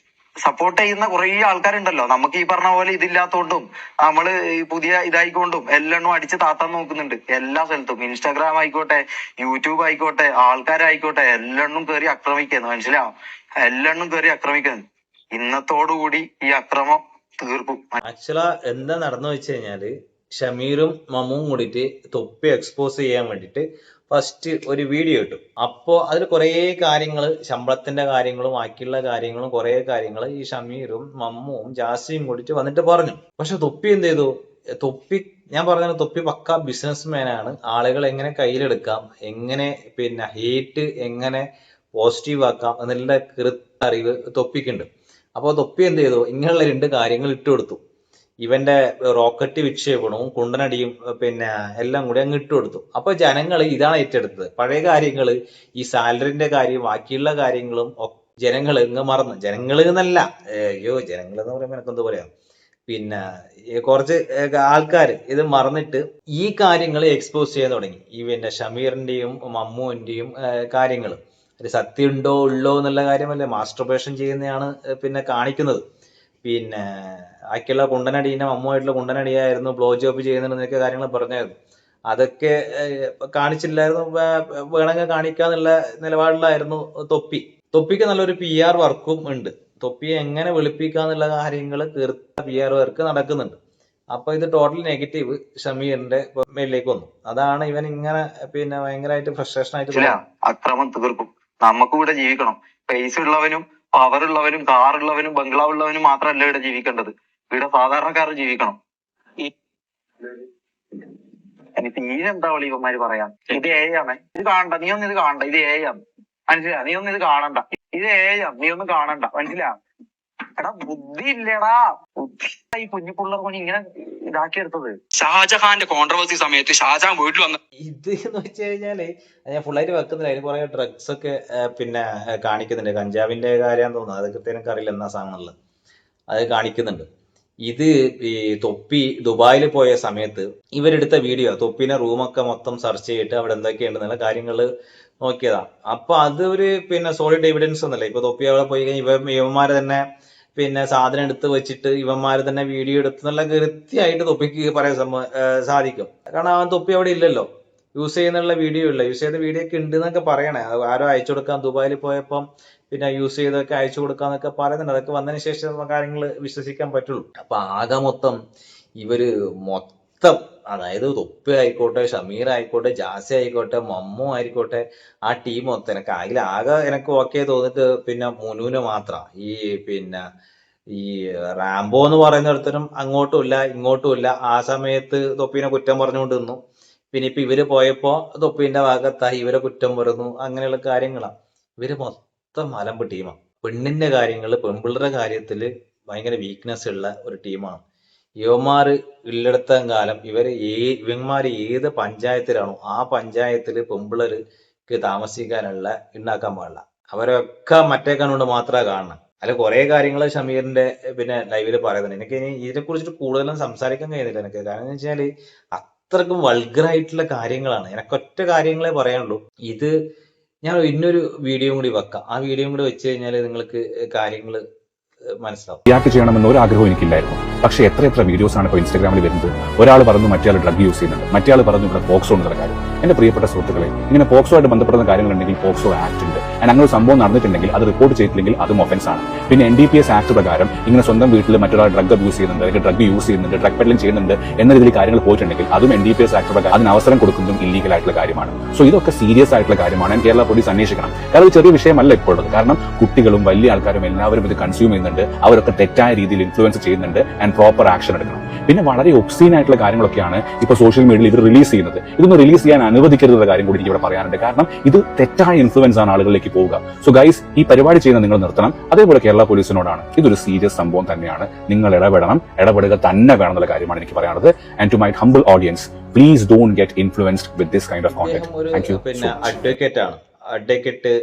സപ്പോർട്ട് ചെയ്യുന്ന കുറെ ആൾക്കാരുണ്ടല്ലോ. നമുക്ക് ഈ പറഞ്ഞ പോലെ ഇതില്ലാത്തോണ്ടും നമ്മള് ഈ പുതിയ ഇതായിക്കൊണ്ടും എല്ലെണ്ണും അടിച്ച് താത്താൻ നോക്കുന്നുണ്ട്. എല്ലാ സ്ഥലത്തും ഇൻസ്റ്റാഗ്രാം ആയിക്കോട്ടെ, യൂട്യൂബ് ആയിക്കോട്ടെ, ആൾക്കാരായിക്കോട്ടെ, എല്ലെണ്ണും കയറി ആക്രമിക്കുന്നു. മനസ്സിലാവും? എല്ലെണ്ണും കയറി ആക്രമിക്കുന്നു. ഇന്നത്തോടുകൂടി ഈ അക്രമം തീർക്കും. ആക്ച്വലാ എന്താ നടന്നു വെച്ച് കഴിഞ്ഞാല് ഷമീറും മമ്മുവും കൂടിയിട്ട് തൊപ്പി എക്സ്പോസ് ചെയ്യാൻ വേണ്ടിയിട്ട് ഫസ്റ്റ് ഒരു വീഡിയോ ഇട്ടു. അപ്പോ അതിൽ കുറേ കാര്യങ്ങൾ, ശമ്പളത്തിന്റെ കാര്യങ്ങളും ബാക്കിയുള്ള കാര്യങ്ങളും കുറേ കാര്യങ്ങൾ ഈ ഷമീറും മമ്മുവും ജാസിയും കൂടിയിട്ട് വന്നിട്ട് പറഞ്ഞു. പക്ഷെ തൊപ്പി എന്ത് ചെയ്തു? തൊപ്പി ഞാൻ പറഞ്ഞ തൊപ്പി പക്ക ബിസിനസ് ആണ്. ആളുകൾ എങ്ങനെ കയ്യിലെടുക്കാം, എങ്ങനെ പിന്നെ ഹേറ്റ് എങ്ങനെ പോസിറ്റീവ് ആക്കാം എന്നുള്ള കൃത്യ അറിവ് തൊപ്പിക്കുണ്ട്. അപ്പോൾ തൊപ്പി എന്ത് ചെയ്തു? ഇങ്ങനെയുള്ള 2 കാര്യങ്ങൾ ഇട്ട് കൊടുത്തു. ഇവന്റെ റോക്കറ്റ് വിക്ഷേപണവും കുണ്ടനടിയും പിന്നെ എല്ലാം കൂടി അങ്ങ് ഇട്ട് കൊടുത്തു. അപ്പൊ ജനങ്ങൾ ഇതാണ് ഏറ്റെടുത്തത്. പഴയ കാര്യങ്ങൾ, ഈ സാലറിന്റെ കാര്യം, ബാക്കിയുള്ള കാര്യങ്ങളും ജനങ്ങൾ ഇങ്ങ് മറന്നു. ജനങ്ങൾ എന്നല്ല, ജനങ്ങൾ എന്ന് പറയുമ്പോൾ എനിക്കെന്ത് പറയാം, പിന്നെ കുറച്ച് ആൾക്കാർ ഇത് മറന്നിട്ട് ഈ കാര്യങ്ങൾ എക്സ്പോസ് ചെയ്യാൻ തുടങ്ങി. ഈ പിന്നെ ഷമീറിന്റെയും മമ്മുവിന്റെയും കാര്യങ്ങൾ ഒരു സത്യം ഉണ്ടോ ഉള്ളോ എന്നുള്ള കാര്യമല്ലേ, മാസ്റ്റർബേഷൻ ചെയ്യുന്നതാണ് പിന്നെ കാണിക്കുന്നത്. പിന്നെ ബാക്കിയുള്ള കുണ്ടനടീനെ മമ്മുമായിട്ടുള്ള കുണ്ടനടിയായിരുന്നു, ബ്ലോ ജോബ് ചെയ്യുന്നുണ്ടെന്നൊക്കെ കാര്യങ്ങൾ പറഞ്ഞായിരുന്നു. അതൊക്കെ കാണിച്ചില്ലായിരുന്നു. വേണമെങ്കിൽ കാണിക്കാന്നുള്ള നിലപാടിലായിരുന്നു തൊപ്പി. തൊപ്പിക്ക് നല്ലൊരു PR വർക്കും ഉണ്ട്. തൊപ്പിയെ എങ്ങനെ വെളുപ്പിക്കാന്നുള്ള കാര്യങ്ങൾ തീർത്ത PR വർക്ക് നടക്കുന്നുണ്ട്. അപ്പൊ ഇത് ടോട്ടൽ നെഗറ്റീവ് ഷമീറിന്റെ മേലിലേക്ക് വന്നു. അതാണ് ഇവൻ ഇങ്ങനെ പിന്നെ ഭയങ്കരമായിട്ട് ഫ്രസ്ട്രേഷൻ ആയിട്ട് അക്രമം തീർക്കും. നമുക്ക് ഇവിടെ ജീവിക്കണം. പൈസ ഉള്ളവനും പവർ ഉള്ളവനും കാറുള്ളവനും ബംഗ്ലാവ് ഉള്ളവനും മാത്രമല്ല ഇവിടെ ജീവിക്കേണ്ടത്. ഇവിടെ സാധാരണക്കാർ ജീവിക്കണം. എനിക്ക് തീരെന്താ വിളി ഇവന്മാര് പറയാം, ഇത് ആണ്, ഇത് കാണണ്ട, നീ ഒന്നും ഇത് കാണണ്ട, ഇത് ആണ്, മനസ്സിലാ? നീ ഒന്നും ഇത് കാണണ്ട, ഇത് ആണ്, നീ ഒന്നും കാണണ്ട, മനസ്സിലാ? എടാ ബുദ്ധി ഇല്ലടാ, ബുദ്ധി ഈ കുഞ്ഞിപ്പിള്ളർ കുഞ്ഞി ഇങ്ങനെ ഇതാക്കിയെടുത്തത്. ഷാജഹാന്റെ കോൺട്രവേഴ്സി സമയത്ത് ഷാജഹാൻ വീട്ടിൽ വന്ന ഇത് എന്ന് വെച്ച് കഴിഞ്ഞാല് ഞാൻ ഫുള്ളായിട്ട് വെക്കുന്നില്ല. അതിന് കുറെ ഡ്രഗ്സ് ഒക്കെ പിന്നെ കാണിക്കുന്നുണ്ട്. കഞ്ചാവിന്റെ കാര്യമാണെന്ന് തോന്നുന്നു, അത് കൃത്യം എനിക്ക് അറിയില്ല എന്നാ സാധനമുള്ളത്, അത് കാണിക്കുന്നുണ്ട്. ഇത് ഈ തൊപ്പി ദുബായിൽ പോയ സമയത്ത് ഇവരെടുത്ത വീഡിയോ, തൊപ്പിനെ റൂമൊക്കെ മൊത്തം സെർച്ച് ചെയ്തിട്ട് അവിടെ എന്തൊക്കെയുണ്ടെന്നുള്ള കാര്യങ്ങൾ നോക്കിയതാ. അപ്പൊ അത് ഒരു പിന്നെ സോളിഡ് എവിഡൻസ് ഒന്നല്ല. ഇപ്പൊ തൊപ്പി അവിടെ പോയി കഴിഞ്ഞാൽ ഇവന്മാരെ തന്നെ പിന്നെ സാധനം എടുത്ത് വെച്ചിട്ട് ഇവന്മാര് തന്നെ വീഡിയോ എടുത്ത് നല്ല കൃത്യമായിട്ട് തൊപ്പിക്ക് പറയാൻ സാധിക്കും. കാരണം അവൻ തൊപ്പി അവിടെ ഇല്ലല്ലോ, യൂസ് ചെയ്യുന്നുള്ള വീഡിയോ ഇല്ല. യൂസ് ചെയ്ത വീഡിയോ ഒക്കെ ഉണ്ട് എന്നൊക്കെ പറയണേ. ആരോ അയച്ചു കൊടുക്കാൻ ദുബായിൽ പോയപ്പം പിന്നെ യൂസ് ചെയ്തൊക്കെ അയച്ചു കൊടുക്കാന്നൊക്കെ പറയുന്നുണ്ട്. അതൊക്കെ വന്നതിന് ശേഷം കാര്യങ്ങൾ വിശ്വസിക്കാൻ പറ്റുള്ളൂ. അപ്പൊ ആകെ മൊത്തം ഇവര് അതായത് തൊപ്പി ആയിക്കോട്ടെ, ഷമീർ ആയിക്കോട്ടെ, ജാസി ആയിക്കോട്ടെ, മമ്മു ആയിക്കോട്ടെ, ആ ടീം മൊത്തം എനിക്ക് ആകെ എനിക്ക് ഓക്കെ തോന്നിട്ട് പിന്നെ മുനൂന് മാത്രം. ഈ പിന്നെ ഈ റാംബോ എന്ന് പറയുന്നിടത്തിനും അങ്ങോട്ടും ഇല്ല ഇങ്ങോട്ടും ഇല്ല. ആ സമയത്ത് തൊപ്പീനെ കുറ്റം പറഞ്ഞുകൊണ്ട് നിന്നു. പിന്നെ ഇപ്പൊ ഇവര് പോയപ്പോ തൊപ്പീന്റെ ഭാഗത്തായി ഇവരെ കുറ്റം പറയുന്നു. അങ്ങനെയുള്ള കാര്യങ്ങളാണ്. ഇവര് മൊത്തം അലമ്പ് ടീമാണ്. പെണ്ണിന്റെ കാര്യങ്ങള്, പെൺപിള്ളേരുടെ കാര്യത്തില് ഭയങ്കര വീക്ക്നെസ് ഉള്ള ഒരു ടീമാണ്. യുവന്മാര് ഉള്ളിടത്തോളം കാലം ഇവന്മാര് ഏത് പഞ്ചായത്തിലാണോ ആ പഞ്ചായത്തില് പെമ്പിള്ളേർക്ക് താമസിക്കാനുള്ള ഉണ്ടാക്കാൻ പാടില്ല. അവരൊക്കെ മറ്റേ കണ്ണുകൊണ്ട് മാത്രമേ കാണണം. അല്ല കുറെ കാര്യങ്ങൾ ഷമീറിന്റെ പിന്നെ ലൈവില് പറയുന്നുണ്ട്. എനിക്ക് ഇനി ഇതിനെ കുറിച്ചിട്ട് കൂടുതലും സംസാരിക്കാൻ കഴിയുന്നില്ല എനിക്ക്. കാരണം എന്ന് വെച്ചാല് അത്രക്കും വൾഗറായിട്ടുള്ള കാര്യങ്ങളാണ്. എനക്കൊറ്റ കാര്യങ്ങളെ പറയാനുള്ളൂ. ഇത് ഞാൻ ഇന്നൊരു വീഡിയോ കൂടി വെക്കാം. ആ വീഡിയോ കൂടി വെച്ച് കഴിഞ്ഞാൽ നിങ്ങൾക്ക് കാര്യങ്ങൾ മനസ്സിലാവും. റിയാക്ട് ചെയ്യണമെന്ന് ഒരു ആഗ്രഹവും എനിക്കില്ലായിരുന്നു. പക്ഷെ എത്ര വീഡിയോസ് ആണ് ഇപ്പോൾ ഇൻസ്റ്റാഗ്രാമിൽ വരുന്നത്. ഒരാൾ പറഞ്ഞു മറ്റേ ഡ്രഗ് യൂസ് ചെയ്യുന്നുണ്ട്, മറ്റേ പറഞ്ഞു ഇവിടെ പോക്സോ എന്നുള്ള കാര്യം. എന്റെ പ്രിയപ്പെട്ട സുഹൃത്തുക്കളെ, ഇങ്ങനെ പോക്സോ ആയിട്ട് ബന്ധപ്പെടുന്ന കാര്യങ്ങളുണ്ടെങ്കിൽ പോക്സോ ആക്ട് ഉണ്ട്. അങ്ങനെ ഒരു സംഭവം നടന്നിട്ടുണ്ടെങ്കിൽ അത് റിപ്പോർട്ട് ചെയ്തില്ലെങ്കിൽ അതും ഒഫൻസ് ആണ്. പിന്നെ NDPS ആക്ട് പ്രകാരം ഇങ്ങനെ സ്വന്തം വീട്ടിൽ മറ്റൊരാൾ ഡ്രഗ് അബ്യൂസ് ചെയ്യുന്നുണ്ട്, അല്ലെങ്കിൽ ഡ്രഗ് യൂസ് ചെയ്യുന്നുണ്ട്, ഡ്രഗ് പെഡലിംഗ് ചെയ്യുന്നുണ്ട് എന്ന രീതിയിൽ കാര്യങ്ങൾ പോയിട്ടുണ്ടെങ്കിൽ അതും NDPS ആക്ട് പ്രകാരം അതിന് അവസരം കൊടുക്കുന്നതും ഇല്ലീഗൽ ആയിട്ടുള്ള കാര്യമാണ്. സോ ഇതൊക്കെ സീരിയസ് ആയിട്ടുള്ള കാര്യമാണ്. കേരള പോലീസ് അന്വേഷിക്കണം. കാരണം ചെറിയ വിഷയമല്ല ഇപ്പോൾ ഉള്ളത്. കാരണം കുട്ടികളും വലിയ ആൾക്കാരും എല്ലാവരും ഇത് കൺസ്യൂം ചെയ്യുന്നുണ്ട്. അവരൊക്കെ തെറ്റായ രീതിയിൽ ഇൻഫ്ലുവൻസ് ചെയ്യുന്നുണ്ട്. ആൻഡ് പ്രോപ്പർ ആക്ഷൻ എടുക്കണം. പിന്നെ വളരെ ഒബ്സീൻ ആയിട്ടുള്ള കാര്യങ്ങളൊക്കെയാണ് ഇപ്പൊ സോഷ്യൽ മീഡിയയിൽ ഇവർ റിലീസ് ചെയ്യുന്നത്. ഇതൊന്നും റിലീസ് ചെയ്യാൻ അനുവദിക്കരുതുള്ള കാര്യം കൂടി എനിക്ക് ഇവിടെ പറയാനുണ്ട്. കാരണം ഇത് തെറ്റായ ഇൻഫ്ലുവൻസ് ആണ് ആളുകളിലേക്ക് നോക്കി പോവുക. സോ ഗൈസ്, ഈ പരിപാടി ചെയ്യുന്ന നിങ്ങൾ നിർത്തണം. അതേപോലെ കേരള പോലീസിനോടാണ്, ഇതൊരു സീരിയസ് സംഭവം തന്നെയാണ്, നിങ്ങൾ ഇടപെടുക തന്നെ വേണമെന്നുള്ള കാര്യമാണ് എനിക്ക് പറയാനുള്ളത്. And to my humble audience, please don't get influenced with this kind of content. Thank you. പിന്നെ അഡ്വക്കേറ്റ് ആണ്. അഡ്വക്കേറ്റ്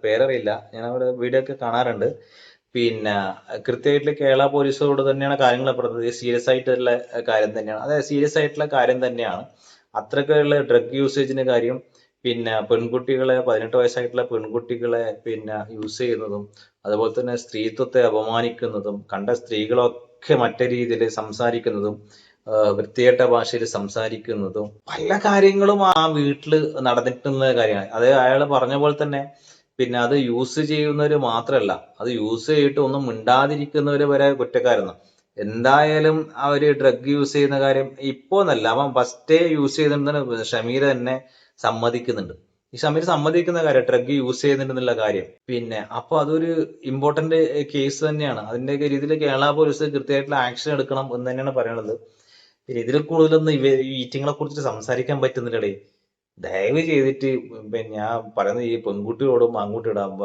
പേരറിയില്ല, ഞാൻ അവിടെ വീഡിയോ ഒക്കെ കാണാറുണ്ട്. പിന്നെ കൃത്യമായിട്ട് കേരള പോലീസോട് തന്നെയാണ് കാര്യങ്ങൾ പറഞ്ഞത്. സീരിയസ് ആയിട്ടുള്ള കാര്യം തന്നെയാണ്, അതായത് സീരിയസ് ആയിട്ടുള്ള കാര്യം തന്നെയാണ്. അത്രയ്ക്കുള്ള ഡ്രഗ് യൂസേജിന്റെ കാര്യം, പിന്നെ പെൺകുട്ടികളെ 18 വയസ്സായിട്ടുള്ള പെൺകുട്ടികളെ പിന്നെ യൂസ് ചെയ്യുന്നതും, അതുപോലെ തന്നെ സ്ത്രീത്വത്തെ അപമാനിക്കുന്നതും, കണ്ട സ്ത്രീകളൊക്കെ മറ്റേ രീതിയിൽ സംസാരിക്കുന്നതും, വൃത്തികെട്ട ഭാഷയിൽ സംസാരിക്കുന്നതും, പല കാര്യങ്ങളും ആ വീട്ടിൽ നടന്നിട്ടുള്ള കാര്യമാണ്. അത് അയാൾ പറഞ്ഞ പോലെ തന്നെ പിന്നെ അത് യൂസ് ചെയ്യുന്നവര് മാത്രമല്ല, അത് യൂസ് ചെയ്തിട്ട് ഒന്നും മിണ്ടാതിരിക്കുന്നവര് വരെ കുറ്റക്കാരെന്ന്. എന്തായാലും അവര് ഡ്രഗ് യൂസ് ചെയ്യുന്ന കാര്യം ഇപ്പോ എന്നല്ല, അവൻ ഫസ്റ്റേ യൂസ് ചെയ്തിട്ടുണ്ടെന്ന് ഷമീർ തന്നെ സമ്മതിക്കുന്നുണ്ട്. ഈ ഷമീർ സമ്മതിക്കുന്ന കാര്യം ഡ്രഗ് യൂസ് ചെയ്യുന്നുണ്ടെന്നുള്ള കാര്യം. പിന്നെ അപ്പൊ അതൊരു ഇമ്പോർട്ടന്റ് കേസ് തന്നെയാണ്. അതിന്റെയൊക്കെ രീതിയിൽ കേരള പോലീസ് കൃത്യമായിട്ടുള്ള ആക്ഷൻ എടുക്കണം എന്ന് തന്നെയാണ് പറയുന്നത്. പിന്നെ ഇതിൽ കൂടുതലൊന്നും ഈ ഈറ്റിങ്ങളെ കുറിച്ചിട്ട് സംസാരിക്കാൻ പറ്റുന്നില്ലടേ. ദയവ് ചെയ്തിട്ട് പിന്നെ ഞാൻ പറയുന്നത് ഈ പെൺകുട്ടിയോടും ആൺകുട്ടിയോടും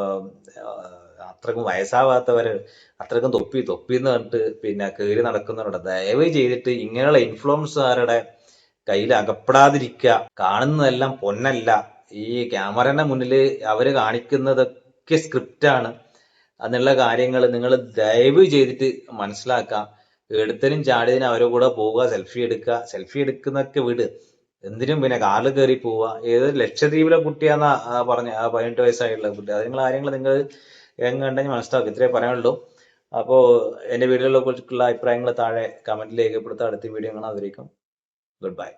അത്രക്കും വയസ്സാവാത്തവര് അത്രക്കും തൊപ്പി എന്ന് പറഞ്ഞിട്ട് പിന്നെ കയറി നടക്കുന്നവരുടെ ദയവ് ചെയ്തിട്ട് ഇങ്ങനെയുള്ള ഇൻഫ്ലുവൻസുകാരുടെ കയ്യിൽ അകപ്പെടാതിരിക്കുക. കാണുന്നതെല്ലാം പൊന്നല്ല. ഈ ക്യാമറയുടെ മുന്നിൽ അവര് കാണിക്കുന്നതൊക്കെ സ്ക്രിപ്റ്റാണ് എന്നുള്ള കാര്യങ്ങൾ നിങ്ങൾ ദയവ് ചെയ്തിട്ട് മനസ്സിലാക്കുക. എടുത്തനും ചാടിയതിനും അവരുടെ കൂടെ പോവുക, സെൽഫി എടുക്കുന്നൊക്കെ വിട്. എന്തിനും പിന്നെ കാറിൽ കയറി പോവുക. ഏതൊരു ലക്ഷദ്വീപിലെ കുട്ടിയാന്നാ പറഞ്ഞ 18 വയസ്സായിട്ടുള്ള കുട്ടി. അതിനുള്ള കാര്യങ്ങൾ നിങ്ങൾ എങ്ങുണ്ടെങ്കിൽ മനസ്സിലാക്കുക. ഇത്രേ പറയാനുള്ളൂ. അപ്പോൾ എന്റെ വീഡിയോകളെ കുറിച്ചുള്ള അഭിപ്രായങ്ങൾ താഴെ കമന്റിൽ രേഖപ്പെടുത്തുക. അടുത്ത വീഡിയോ കാണാം. അതിലേക്കും ഗുഡ് ബൈ.